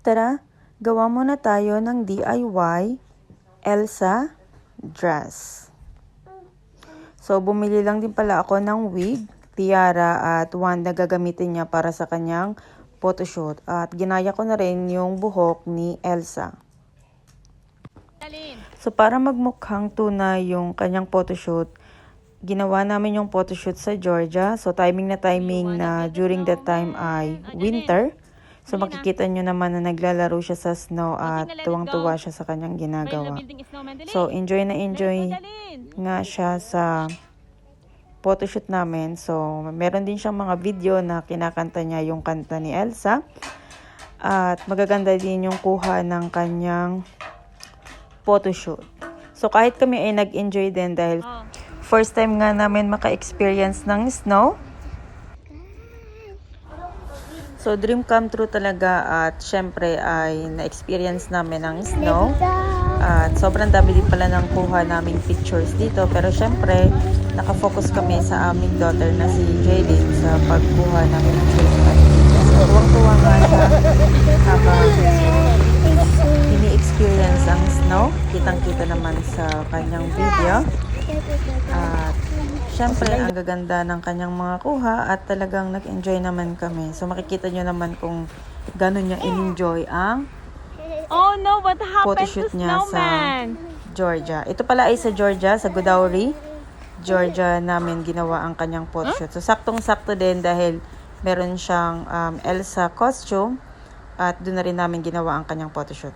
tara, gawa muna tayo ng DIY Elsa dress. So, bumili lang din pala ako ng wig, tiara at wand na gagamitin niya para sa kanyang photoshoot. At ginaya ko na rin yung buhok ni Elsa. So, para magmukhang tunay yung kanyang photoshoot, ginawa namin yung photoshoot sa Georgia. So, timing na during that time ay winter. So, makikita nyo naman na naglalaro siya sa snow at tuwang-tuwa siya sa kanyang ginagawa. So, enjoy nga siya sa photoshoot namin. So, meron din siyang mga video na kinakanta niya yung kanta ni Elsa. At magaganda din yung kuha ng kanyang photoshoot. So, kahit kami ay nag-enjoy din dahil first time nga namin maka-experience ng snow. So, dream come true talaga at syempre ay na-experience namin ang snow. At sobrang dami din pala ng kuha naming pictures dito. Pero syempre, nakafocus kami sa aming daughter na si Jaylin sa pagkuha ng pictures. So, tuwang-tuwa nga siya habang ini-experience ang snow. Kitang-kita naman sa kanyang video. At syempre, ang gaganda ng kanyang mga kuha at talagang nag-enjoy naman kami. So, makikita nyo naman kung gano'n niya in-enjoy ang photoshoot niya sa Georgia. Ito pala ay sa Georgia, sa Godauri, Georgia namin ginawa ang kanyang photoshoot. So, saktong-sakto din dahil meron siyang Elsa costume at doon na rin namin ginawa ang kanyang photoshoot.